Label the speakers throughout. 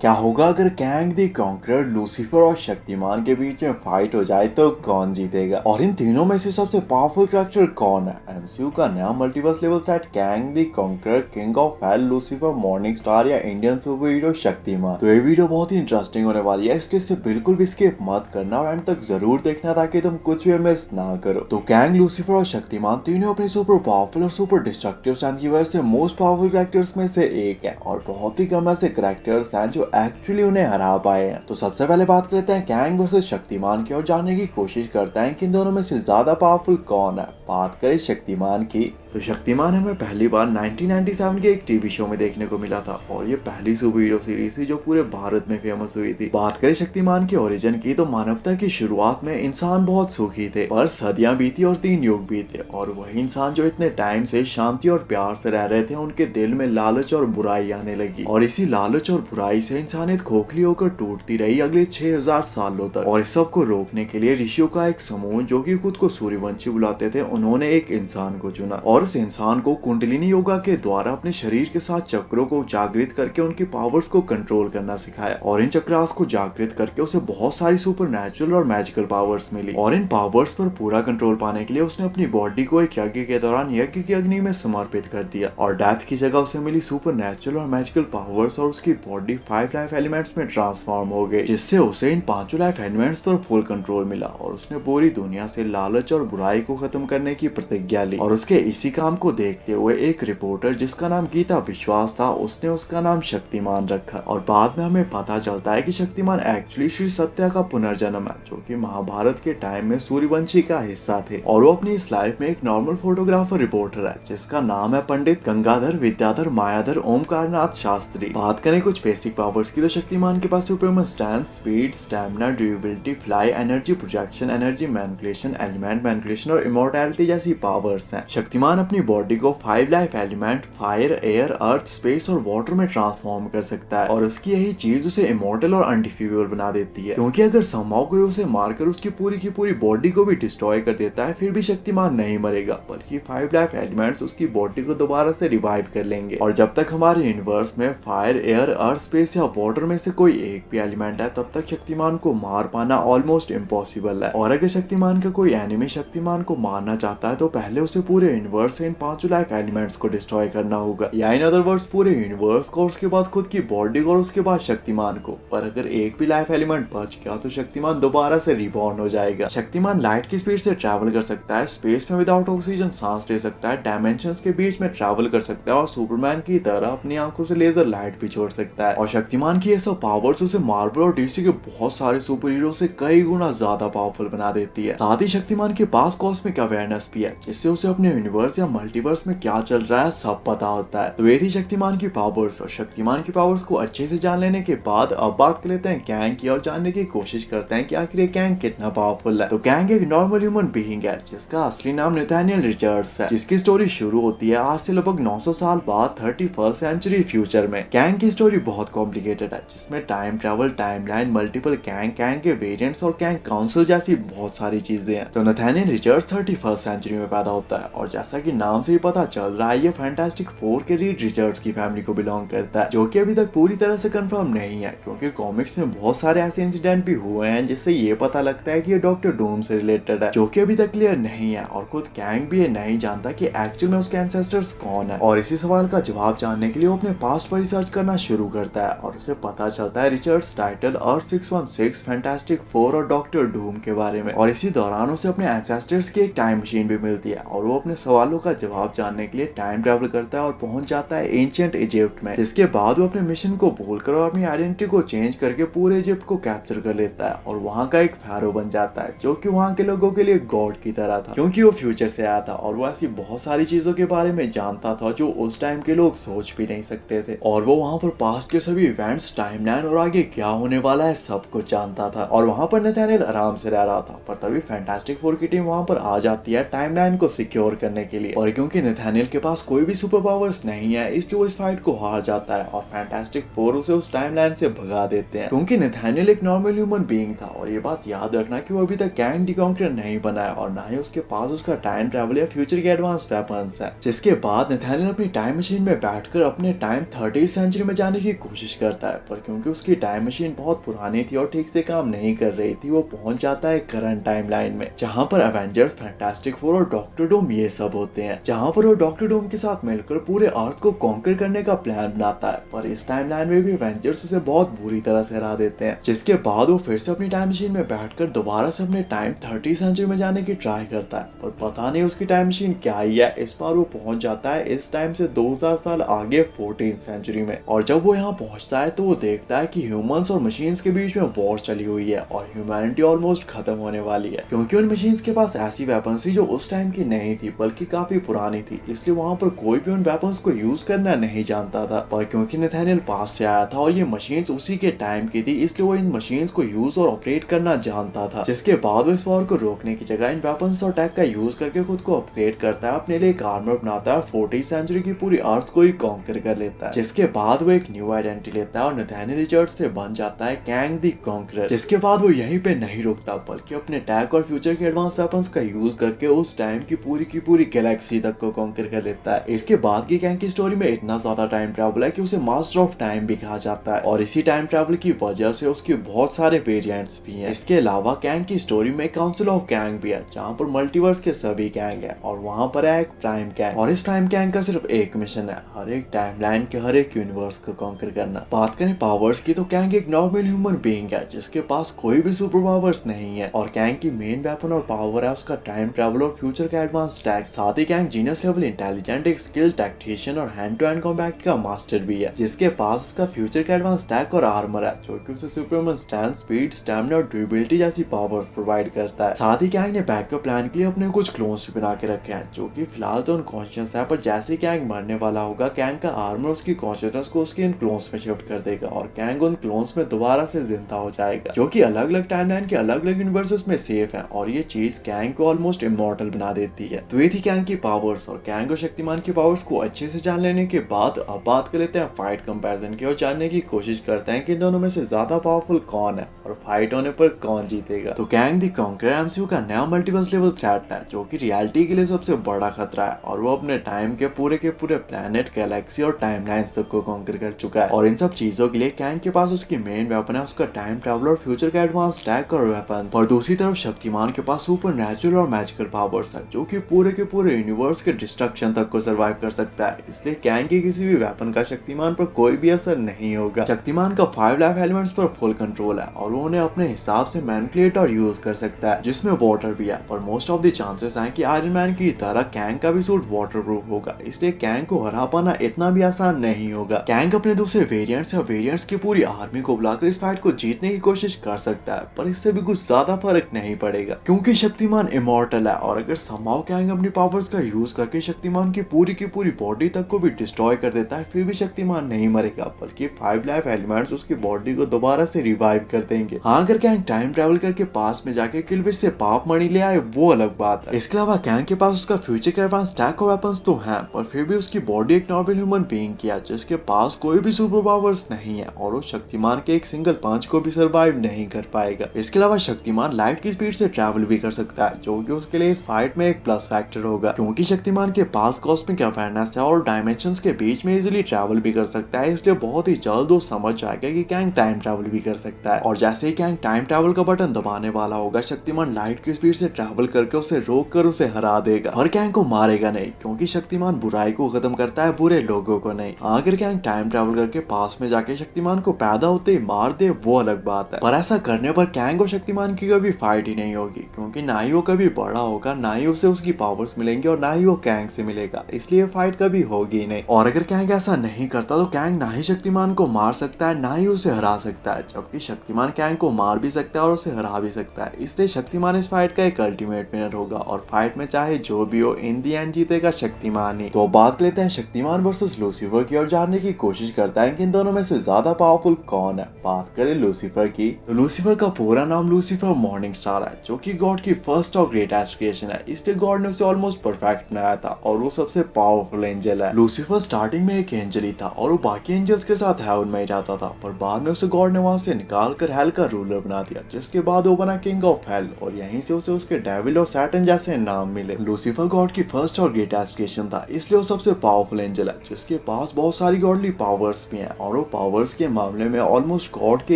Speaker 1: क्या होगा अगर कैंग द कॉन्करर, लूसीफर और शक्तिमान के बीच में फाइट हो जाए तो कौन जीतेगा? और इन तीनों में से सबसे पावरफुल कैरेक्टर कौन है? एमसीयू का नया multiverse level threat Kang the conqueror, king of hello, Lucifer, morning star या इंडियन सुपर हीरो शक्तिमान। तो ये वीडियो बहुत ही इंटरेस्टिंग होने वाली है, इसलिए इसे बिल्कुल भी स्किप मत करना और एंड तक जरूर देखना ताकि तुम कुछ भी मिस ना करो। तो कैंग, लूसीफर और शक्तिमान तीनों अपनी सुपर पावरफुल और सुपर डिस्ट्रक्टिव स्ट्रेंथ की वजह से मोस्ट पावरफुल कैरेक्टर्स में से एक है और बहुत ही कम ऐसे कैरेक्टर्स हैं जो एक्चुअली उन्हें हरा पाए हैं। तो सबसे पहले बात करते हैं कैंग वर्सेस शक्तिमान की और जानने की कोशिश करते हैं कि इन दोनों में से ज्यादा पावरफुल कौन है। बात करें शक्तिमान की, तो शक्तिमान हमें पहली बार 1997 के एक टीवी शो में देखने को मिला था और ये पहली सुपर हीरो सीरीज थी जो पूरे भारत में फेमस हुई थी। बात करें शक्तिमान के ओरिजिन की, तो मानवता की शुरुआत में इंसान बहुत सुखी थे, पर सदियां बीती और 3 युग बीते और वही इंसान जो इतने टाइम से शांति और प्यार से रह रहे थे, उनके दिल में लालच और बुराई आने लगी और इसी लालच और बुराई से इंसानियत खोखली होकर टूटती रही अगले 6000 सालों तक। और इस सब को रोकने के लिए ऋषियों का एक समूह जो कि खुद को सूर्यवंशी बुलाते थे, उन्होंने एक इंसान को चुना और उस इंसान को कुंडलिनी योगा के द्वारा अपने शरीर के साथ चक्रों को जागृत करके उनकी पावर्स को कंट्रोल करना सिखाया और इन चक्रास को जागृत करके उसे बहुत सारी सुपरनैचुरल और मैजिकल पावर्स मिली। और इन पावर्स पर पूरा कंट्रोल पाने के लिए उसने अपनी बॉडी को एक यज्ञ के दौरान यज्ञ की अग्नि में समर्पित कर दिया और डेथ की जगह उसे मिली सुपरनैचुरल और मैजिकल पावर्स और उसकी बॉडी 5 लाइफ एलिमेंट्स में ट्रांसफॉर्म हो गई, जिससे उसे इन 5 लाइफ एलिमेंट्स पर फुल कंट्रोल मिला और उसने पूरी दुनिया से लालच और बुराई को खत्म करने की प्रतिज्ञा ली। और उसके इसी काम को देखते हुए एक रिपोर्टर जिसका नाम गीता विश्वास था, उसने उसका नाम शक्तिमान रखा और बाद में हमें पता चलता है कि शक्तिमान एक्चुअली श्री सत्या का पुनर्जन्म है, जो कि महाभारत के टाइम में सूर्यवंशी का हिस्सा थे और वो अपनी इस लाइफ में एक नॉर्मल फोटोग्राफर रिपोर्टर है जिसका नाम है पंडित गंगाधर विद्याधर मायाधर ओमकारनाथ शास्त्री। बात करें कुछ बेसिक पावर्स की, तो शक्तिमान के पास superman strength, speed, stamina, durability, fly, energy projection, energy manipulation, element manipulation और इमोर्टैलिटी जैसी पावर्स हैं। शक्तिमान अपनी बॉडी को 5 life element fire, air, earth, space और वाटर में ट्रांसफॉर्म कर सकता है और उसकी यही चीज उसे इमोर्टल और अनडिफीजेबल बना देती है, क्योंकि अगर समहाउ कोई उसे मारकर उसकी पूरी बॉडी को भी डिस्ट्रॉय कर देता है, फिर भी शक्तिमान नहीं मरेगा, बल्कि 5 लाइफ एलिमेंट्स उसकी बॉडी को दोबारा से रिवाइव कर लेंगे। और जब तक हमारे यूनिवर्स में फायर, एयर, अर्थ, स्पेस या वाटर में से कोई एक भी एलिमेंट है, तब तक शक्तिमान को मार पाना ऑलमोस्ट इम्पॉसिबल है। और अगर शक्तिमान का कोई एनिमी शक्तिमान को मारना चाहता है, तो पहले उसे पूरे यूनिवर्स से इन 5 लाइफ एलिमेंट्स को डिस्ट्रॉय करना होगा, या इन अदर वर्ड्स पूरे यूनिवर्स को, उसके बाद खुद की बॉडी को और उसके बाद शक्तिमान को। पर अगर एक भी लाइफ एलिमेंट बच गया तो शक्तिमान दोबारा से रिबॉर्न हो जाएगा। शक्तिमान लाइट की स्पीड से ट्रैवल कर सकता है, स्पेस में विदाउट ऑक्सीजन सांस ले सकता है, डायमेंशंस के बीच में ट्रैवल कर सकता है और सुपरमैन की तरह अपनी आंखों से लेजर लाइट भी छोड़ सकता है। और शक्तिमान की ये सब पावर्स उसे मार्वल और डीसी के बहुत सारे सुपर हीरो से कई गुना ज्यादा पावरफुल बना देती है। साथ ही शक्तिमान के पास कॉस्मिक अवेयरनेस भी है, जिससे उसे अपने यूनिवर्स या मल्टीवर्स में क्या चल रहा है सब पता होता है। तो ये थी शक्तिमान की पावर्स। और शक्तिमान की पावर्स को अच्छे से जान लेने के बाद अब बात कर लेते हैं कैंग की और जानने की कोशिश करते हैं कि आखिर ये कैंग कितना पावरफुल है। तो कैंग एक नॉर्मल ह्यूमन बीइंग है जिसका असली नाम नथानियल रिचर्ड्स है, जिसकी स्टोरी शुरू होती है आज से लगभग 900 साल बाद 31st सेंचुरी फ्यूचर में। कैंग की स्टोरी बहुत कॉम्प्लिकेटेड है, जिसमें time travel, timeline, multiple Kang, Kang के वेरिएंट्स और कैंग काउंसिल जैसी बहुत सारी चीजें हैं। तो नथानियल रिचर्ड्स 31st सेंचुरी में पैदा होता है और जैसा कि नाम से ही पता चल रहा है, ये फैंटास्टिक फोर के रीड रिचर्ड्स की फैमिली को बिलोंग करता है, जो कि अभी तक पूरी तरह से कंफर्म नहीं है, क्योंकि कॉमिक्स में बहुत सारे ऐसे इंसिडेंट भी हुए हैं जिससे ये पता लगता है कि ये डॉक्टर डूम से रिलेटेड है, जो कि अभी तक क्लियर नहीं है। और खुद कैंग भी ये नहीं जानता कि एक्चुअल में उसके एंसेस्टर्स कौन है। और इसी सवाल का जवाब जानने के लिए वो अपने पास्ट पर रिसर्च करना शुरू करता है और उसे पता चलता है रिचर्ड्स टाइटल अर्थ 616, फैंटास्टिक फोर और डॉक्टर डूम के बारे में। और इसी दौरान उसे अपने एंसेस्टर्स की एक टाइम मशीन भी मिलती है और वो अपने सवालों का जवाब जानने के लिए टाइम ट्रेवल करता है और पहुंच जाता है एंशिएंट इजिप्ट में, जिसके बाद वो अपने मिशन को भूलकर और अपनी आइडेंटिटी को चेंज करके पूरे इजिप्ट को कैप्चर कर लेता है और वहाँ का एक फैरो बन जाता है, जो कि वहाँ के लोगों के लिए गॉड की तरह था, क्योंकि वो फ्यूचर से आया था और वो ऐसी बहुत सारी चीजों के बारे में जानता था जो उस टाइम के लोग सोच भी नहीं सकते थे। और वो वहाँ पर पास्ट के सभी इवेंट्स, टाइमलाइन और आगे क्या होने वाला है सब कुछ जानता था। और वहाँ पर नथानियल आराम से रह रहा था, पर तभी फैंटास्टिक फोर की टीम वहाँ पर आ जाती है टाइमलाइन को सिक्योर करने के लिए। और क्योंकि नेथानियल के पास कोई भी सुपर पावर्स नहीं है, इसलिए वो इस फाइट को हार जाता है और फैंटास्टिक फोर उसे उस टाइमलाइन से भगा देते हैं। क्योंकि नेथानियल एक नॉर्मल ह्यूमन बीइंग था, और ये बात याद रखना कि वो अभी तक कैंग द कॉन्करर नहीं बना है, और ना ही उसके पास उसका टाइम ट्रैवल या फ्यूचर के एडवांस वेपन्स है। जिसके बाद नेथानियल अपनी टाइम मशीन में बैठकर अपने टाइम 30th सेंचुरी में जाने की कोशिश करता है, पर क्योंकि उसकी टाइम मशीन बहुत पुरानी थी और ठीक से काम नहीं कर रही थी, वो पहुंच जाता है करंट टाइमलाइन में, जहां पर एवेंजर्स, फैंटास्टिक फोर और डॉक्टर डूम ये सब होते हैं। जहां पर वो डॉक्टर डूम के साथ मिलकर पूरे अर्थ को कॉन्कर करने का प्लान बनाता है, पर इस टाइमलाइन में भी एवेंजर्स उसे बहुत बुरी तरह से हरा देते हैं। जिसके बाद वो फिर से अपनी टाइम मशीन में बैठकर दोबारा से अपने टाइम 30th सेंचुरी में जाने की ट्राई करता है, पर पता नहीं उसकी टाइम मशीन क्या ही है, इस बार वो पहुंच जाता है इस टाइम से 2000 साल आगे 14th सेंचुरी में। और जब वो यहाँ पहुंचता है तो वो देखता है कि ह्यूमंस और मशीन्स के बीच में वॉर चली हुई है और ह्यूमैनिटी ऑलमोस्ट खत्म होने वाली है, क्योंकि उन मशीन्स के पास ऐसी वेपन्स थी जो उस टाइम की नहीं थी बल्कि काफी पुरानी थी, इसलिए वहाँ पर कोई भी उन वेपन्स को यूज करना नहीं जानता था। पर क्योंकि नेथानियल पास से आया था और ये मशीन्स उसी के टाइम की थी, इसलिए वो इन मशीन्स को यूज और ऑपरेट करना जानता था। जिसके बाद वो इस वॉर को रोकने की जगह इन वेपन्स और टेक का यूज करके खुद को अपग्रेड करता है, अपने लिए एक आर्मर बनाता है, 40th सेंचुरी की पूरी अर्थ को ही कॉन्कर कर लेता है। जिसके बाद वो एक न्यू आइडेंटिटी लेता है और नेथानियल रिचर्ड्स से बन जाता है कैंग द कॉन्करर। जिसके बाद वो यहीं पे नहीं रुकता बल्कि अपने टेक और फ्यूचर के एडवांस वेपन्स का यूज करके उस टाइम की पूरी गैलेक्सी तक को कॉन्कर कर लेता है। इसके बाद की कैंग की स्टोरी में इतना ज्यादा टाइम ट्रैवल है कि उसे मास्टर ऑफ टाइम भी कहा जाता है, और इसी टाइम ट्रैवल की वजह से उसके बहुत सारे वेरिएंट्स भी हैं। इसके अलावा कैंग की स्टोरी में काउंसिल ऑफ कैंग भी है, जहाँ पर मल्टीवर्स के सभी कैंग है, और वहाँ पर है एक प्राइम कैंग, और इस प्राइम कैंग का सिर्फ एक मिशन है, हर एक टाइमलाइन के हर एक यूनिवर्स को कॉन्कर करना। बात करें पावर्स की तो कैंग एक नॉर्मल ह्यूमन बीइंग है जिसके पास कोई भी सुपर पावर्स नहीं है, और कैंग की मेन वेपन और पावर है उसका टाइम ट्रैवल और फ्यूचर का एडवांस टैक। साथ ही कैंग जीनियस लेवल इंटेलिजेंट, एक स्किल टैक्टिशियन और हैंड टू हैंड कॉम्बैट का मास्टर भी है, जिसके पास उसका फ्यूचर का एडवांस टैक और आर्मर है जो कि उसे सुपरमैन स्टैंड, स्पीड, स्टैमिना और ड्यूरेबिलिटी जैसी पावर्स प्रोवाइड करता है। साथ ही कैंग ने बैकअप प्लान के लिए अपने कुछ क्लोन्स भी बना के रखे हैं जो कि फिलहाल तो अनकॉन्शियस है, पर जैसे कैंग मरने वाला होगा कैंग का आर्मर उसकी कॉन्शियसनेस को उसके इन क्लोन्स में शिफ्ट कर देगा और कैंग उन क्लोन्स में दोबारा से जिंदा हो जाएगा, जो कि अलग अलग टाइमलाइन के अलग अलग यूनिवर्सेस में सेफ है, और ये चीज कैंग को ऑलमोस्ट इमॉर्टल बना देती है। तो ये थी कैंग की पावर्स, और कैंग और शक्तिमान की पावर्स को अच्छे से जान लेने के बाद अब बात कर लेते हैं फाइट कंपैरिजन की और जानने की कोशिश करते हैं कि इन दोनों में से ज्यादा पावरफुल कौन है और फाइट होने पर कौन जीतेगा। तो कैंग द कॉन्करर एमसीयू का नया मल्टीवर्स लेवल थ्रेट है जो कि रियलिटी के लिए सबसे बड़ा खतरा है, और वो अपने टाइम के पूरे प्लेनेट, गैलेक्सी और टाइमलाइंस तक को कॉन्कर कर चुका है, और इन सब चीजों के लिए कैंग के पास उसकी मेन वेपन है उसका टाइम ट्रैवल और फ्यूचर का एडवांस टैक और वेपन। और दूसरी तरफ शक्तिमान के पास सुपर नेचुरल और मैजिकल पावर्स है जो कि पूरे के पूरे यूनिवर्स के डिस्ट्रक्शन तक को सर्वाइव कर सकता है, इसलिए कैंग के किसी भी वेपन का शक्तिमान पर कोई भी असर नहीं होगा। शक्तिमान का 5 लाइफ एलिमेंट्स पर फुल कंट्रोल है और वो उन्हें अपने हिसाब से मैनिपुलेट और यूज कर सकता है, जिसमें वाटर भी है, पर मोस्ट ऑफ द चांसेस हैं कि आयरन मैन की तरह कैंग का भी सूट वाटरप्रूफ होगा, इसलिए कैंग को हरा पाना इतना भी आसान नहीं होगा। कैंग अपने दूसरे वेरिएंट्स या वेरिएंट्स की पूरी आर्मी को बुलाकर इस फाइट को जीतने की कोशिश कर सकता है, पर इससे भी कुछ ज्यादा फर्क नहीं पड़ेगा क्योंकि शक्तिमान इमॉर्टल है, और अगर समहाउ कैंग अपनी पावर्स का यूज करके शक्तिमान की पूरी बॉडी तक को भी डिस्ट्रॉय कर देता है, फिर भी शक्तिमान नहीं मरेगा बल्कि 5 लाइफ एलिमेंट्स उसकी बॉडी को दोबारा से रिवाइव कर देंगे। हाँ, अगर कैंग टाइम ट्रैवल करके पास में जाके किलबिश से पाप मणि ले आए वो अलग बात है। इसके अलावा कैंग के पास उसका फ्यूचर का एडवांस टैक और वेपन्स तो हैं, पर फिर भी उसकी बॉडी एक नॉर्मल ह्यूमन बीइंग की है जिसके पास कोई भी सुपर पावर्स नहीं है, और वो शक्तिमान के एक सिंगल पंच को भी सर्वाइव नहीं कर पाएगा। इसके अलावा शक्तिमान लाइट की स्पीड से ट्रैवल भी कर सकता है जो कि उसके लिए इस फाइट में एक प्लस फैक्टर होगा, क्योंकि शक्तिमान के पास कॉस्मिक अवेयरनेस है और डायमेंशंस के बीच में इजीली ट्रैवल भी कर सकता है, इसलिए बहुत ही जल्द वो समझ जाएगा कि कैंग टाइम ट्रैवल भी कर सकता है। और जैसे ही कैंग टाइम ट्रैवल का बटन दबाने वाला होगा शक्तिमान लाइट की स्पीड से ट्रैवल करके उसे रोक कर उसे हरा देगा, और कैंग को मारेगा नहीं क्योंकि शक्तिमान बुराई को खत्म करता है, बुरे लोगों को नहीं। अगर कैंग टाइम ट्रैवल करके पास में जाके शक्तिमान को पैदा होते ही मार दे वो अलग बात है, पर ऐसा करने पर कैंग और शक्तिमान की कभी फाइट ही नहीं होगी क्योंकि ना ही वो कभी बड़ा होगा, ना ही उसे उसकी पावर्स मिलेंगी और ना ही वो कैंग से मिलेगा, इसलिए फाइट कभी होगी नहीं। और अगर कैंग ऐसा नहीं करता तो कैंग ना ही शक्तिमान को मार सकता है ना ही उसे हरा सकता है, जबकि शक्तिमान कैंग को मार भी सकता है और उसे हरा भी सकता है, इसलिए शक्तिमान इस फाइट का एक अल्टीमेट विनर होगा और फाइट में चाहे जो भी हो इन दी एंड जीतेगा शक्तिमान ही। तो बात लेते हैं शक्तिमान वर्सेस लूसीफर की और जानने की कोशिश करता है कि इन दोनों में से ज्यादा पावरफुल कौन है। बात करें लूसीफर की तो लूसीफर का पूरा नाम लूसीफर मॉर्निंग स्टार है जो कि गॉड की फर्स्ट और ग्रेटेस्ट क्रिएशन है, इसलिए गॉड ने उसे ऑलमोस्ट फैक्ट बनाया था और वो सबसे पावरफुल एंजल है। लूसीफर स्टार्टिंग में एक एंजल ही था और वो बाकी एंजल्स के साथ हेवन में ही जाता था, पर बाद में उसे गॉड ने वहां से निकाल कर हेल का रूलर बना दिया, जिसके बाद वो बना किंग ऑफ हेल और यहीं से उसे उसके डेविल और सैटन जैसे नाम मिले। लूसीफर गॉड की फर्स्ट और ग्रेटेस्ट क्रिएशन था, इसलिए वो सबसे पावरफुल एंजल है जिसके पास बहुत सारी गॉडली पावर्स भी हैं और वो पावर्स के मामले में ऑलमोस्ट गॉड के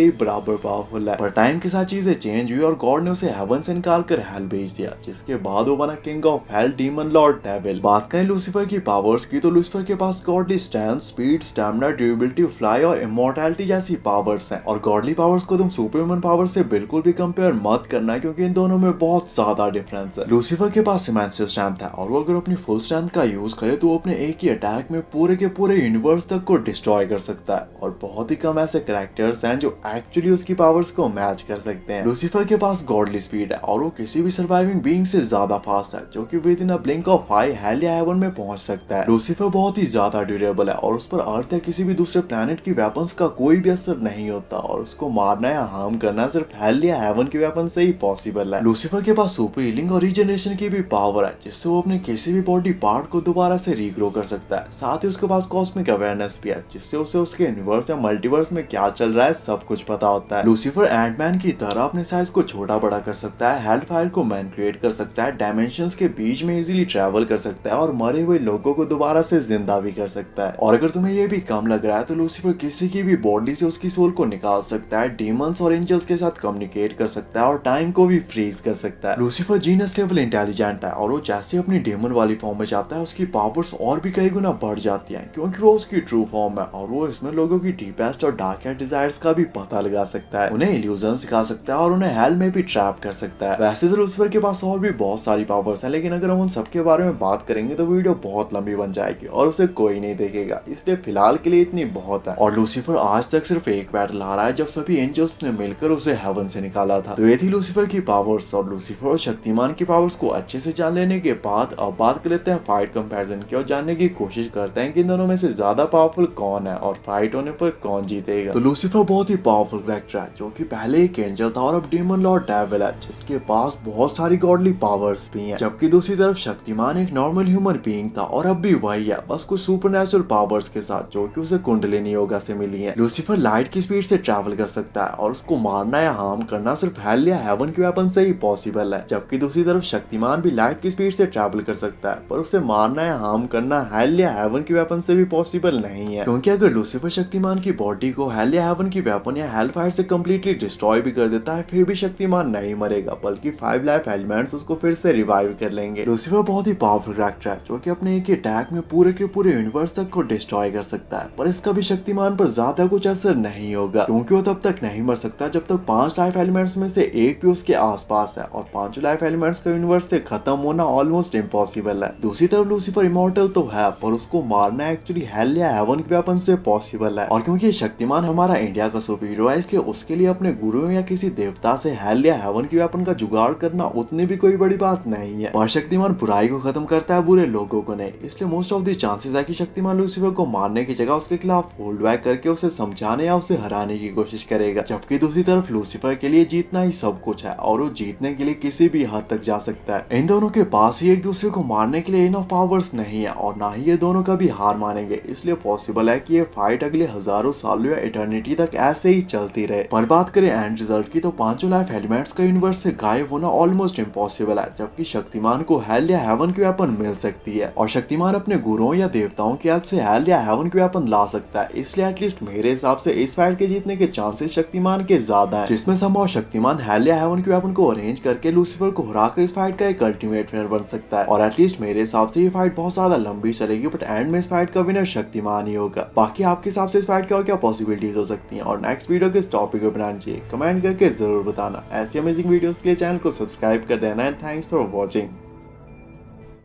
Speaker 1: ही बराबर पावरफुल है। पर टाइम के साथ चीजें चेंज हुई और गॉड ने उसे हेवन से निकाल कर हेल भेज दिया, जिसके बाद वो बना king of hell, demon lord, devil. बात करें लूसीफर की पावर्स की तो लूसीफर के पास godly strength, speed, stamina, durability, fly और इमॉर्टैलिटी जैसी पावर्स हैं। और गॉडली पावर्स को तुम सुपरमैन पावर से बिल्कुल भी कंपेयर मत करना, क्योंकि इन दोनों में बहुत ज्यादा डिफरेंस है। लूसीफर के पास इमेंसिव स्ट्रेंथ है और वो अगर अपनी फुल स्ट्रेंथ का यूज करे तो वो अपने एक ही अटैक में पूरे के पूरे यूनिवर्स तक को डिस्ट्रॉय कर सकता है। और बहुत ही कम ऐसे कैरेक्टर्स हैं जो एक्चुअली उसकी पावर्स को मैच कर सकते हैं। लूसीफर के पास गॉडली स्पीड है और वो किसी भी सर्वाइविंग बीइंग से ज्यादा फास्ट है, जो कि with in a blink of I hello या हेवन में पहुंच सकता है। लूसीफर बहुत ही ज्यादा ड्यूरेबल है और उस पर अर्थ या किसी भी दूसरे प्लेनेट की वेपन्स का कोई भी असर नहीं होता और उसको मारना या हार्म करना सिर्फ हेल या हेवन के वेपन से ही पॉसिबल है। लूसीफर के पास सुपर हीलिंग और रीजनरेशन की भी पावर है, जिससे वो अपने किसी भी बॉडी पार्ट को दोबारा से रीग्रो कर सकता है। साथ ही उसके पास कॉस्मिक अवेयरनेस भी है, जिससे उसे उसके यूनिवर्स या मल्टीवर्स में क्या चल रहा है सब कुछ पता होता है। लूसीफर एंटमैन की तरह अपने साइज को छोटा बड़ा कर सकता है, हेल फायर को मैनिपुलेट कर सकता है, डायमेंशंस के बीच में इजीली ट्रैवल कर सकता है और मरे हुए लोगों को दोबारा से जिंदा भी कर सकता है। और अगर तुम्हें ये भी कम लग रहा है तो लूसीफर किसी की भी बॉडी से उसकी सोल को निकाल सकता है, डीमंस और एंजल्स के साथ कम्युनिकेट कर सकता है और टाइम को भी फ्रीज कर सकता है। लूसीफर जीनस लेवल इंटेलिजेंट है और वो जैसे अपनी डेमन वाली फॉर्म में जाता है उसकी पावर्स और भी कई गुना बढ़ जाती हैं, क्योंकि वो उसकी ट्रू फॉर्म है और वो इसमें लोगों की डीपेस्ट और डार्केस्ट डिजायर्स का भी पता लगा सकता है, उन्हें इल्यूजन सिखा सकता है और उन्हें हेल में भी ट्रैप कर सकता है। वैसे तो लूसीफर के पास और भी बहुत सारी पावर्स हैं, लेकिन अगर हम उन सबके बारे में बात करेंगे तो वीडियो बहुत लंबी बन जाएगी और उसे कोई नहीं देखेगा, इसलिए फिलहाल के लिए इतनी बहुत है। और लूसीफर आज तक सिर्फ एक बैटल हारा है, जब सभी एंजल्स ने मिलकर उसे हेवन से निकाला था। तो ये थी लूसीफर की पावर्स। और लूसीफर और शक्तिमान की पावर्स को अच्छे से जान लेने के बाद अब बात कर लेते हैं फाइट कंपैरिजन की और जानने की कोशिश करते हैं कि इन दोनों में से ज्यादा पावरफुल कौन है और फाइट होने पर कौन जीतेगा। तो लूसीफर बहुत ही पावरफुल कैरेक्टर है, जो कि पहले एक एंजल था और अब डीमन लॉर्ड डेविल है, जिसके पास बहुत सारी गॉडली पावर्स भी हैं। जबकि दूसरी तरफ शक्तिमान एक नॉर्मल ह्यूमन बीइंग था और अब भी वही है, बस कुछ सुपरनेचुरल पावर्स के साथ, जो कि उसे कुंडलिनी योगा से मिली है। लूसीफर लाइट की स्पीड से ट्रैवल कर सकता है और उसको मारना या हार्म करना सिर्फ हेल या हेवन के वेपन से ही पॉसिबल है। जबकि दूसरी तरफ शक्तिमान भी लाइट की स्पीड से ट्रैवल कर सकता है, पर उसे मारना या हार्म करना हेल या हेवन के वेपन से भी पॉसिबल नहीं है, क्योंकि अगर लूसीफर शक्तिमान की बॉडी को हेल या हेवन की वेपन या हेल फायर से कंप्लीटली डिस्ट्रॉय भी कर देता है, फिर भी शक्तिमान नहीं मरेगा, बल्कि 5 लाइफ एलिमेंट्स उसको फिर से रिवाइव कर लेंगे। लूसीफर बहुत ही पावरफुल कैरेक्टर है, जो कि अपने एक ही अटैक में पूरे के पूरे यूनिवर्स तक को डिस्ट्रॉय कर सकता है, पर इसका भी शक्तिमान पर ज्यादा कुछ असर नहीं होगा, क्योंकि वो तब तक नहीं मर सकता जब तक 5 लाइफ एलिमेंट्स में से एक भी उसके आसपास है, और 5 लाइफ एलिमेंट्स का यूनिवर्स से खत्म होना ऑलमोस्ट इम्पॉसिबल है। दूसरी तरफ लूसीफर इमॉर्टल तो है, पर उसको मारना एक्चुअली हेल या हेवन के वेपन से पॉसिबल है। और क्योंकि शक्तिमान हमारा इंडिया का सुपर हीरो है, इसलिए उसके लिए अपने गुरु या किसी देवता से हेल या हेवन के वेपन का जुगाड़ करना उतनी भी कोई बड़ी बात नहीं है। और शक्तिमान बुराई को खत्म करता है, बुरे लोगों को नहीं, इसलिए मोस्ट ऑफ द चांसेस है कि शक्तिमान लूसीफर को मारने की जगह उसके खिलाफ होल्ड बैक करके उसे समझाने या उसे हराने की कोशिश करेगा। जबकि दूसरी तरफ लूसीफर के लिए जीतना ही सब कुछ है और वो जीतने के लिए किसी भी हद तक जा सकता है। इन दोनों के पास ही एक दूसरे को मारने के लिए इनफ पावर्स नहीं है और ना ही ये दोनों कभी हार मानेंगे, इसलिए पॉसिबल है कि ये फाइट अगले हजारों सालों या इटर्निटी तक ऐसे ही चलती रहे। पर बात करें एंड रिजल्ट की तो 5 लाइफ एलिमेंट्स का यूनिवर्स से गायब होना ऑलमोस्ट इम्पॉसिबल है, जबकि शक्तिमान को हेल या हेवन की वेपन मिल सकती है और शक्तिमान अपने गुरुओं या देवताओं की हेल्प से हेल या हेवन की वेपन ला सकता है। इसलिए एटलीस्ट मेरे हिसाब से इस फाइट के जीतने के चांसेस शक्तिमान के ज्यादा हैं, जिसमें संभव शक्तिमान हेल या हेवन की वेपन को अरेंज करके लूसीफर को हराकर इस फाइट का एक अल्टीमेट विनर बन सकता है। और एटलीस्ट मेरे हिसाब से ये फाइट बहुत ज्यादा लंबी चलेगी, बट एंड में इस फाइट का विनर शक्तिमान ही होगा। बाकी आपके हिसाब से इस फाइट की और क्या पॉसिबिलिटीज हो सकती हैं और नेक्स्ट वीडियो किस टॉपिक पर बनाना चाहिए, कमेंट करके जरूर बताना। ऐसी अमेजिंग वीडियोस के लिए चैनल को सब्सक्राइब कर देना एंड थैंक्स फॉर वॉचिंग।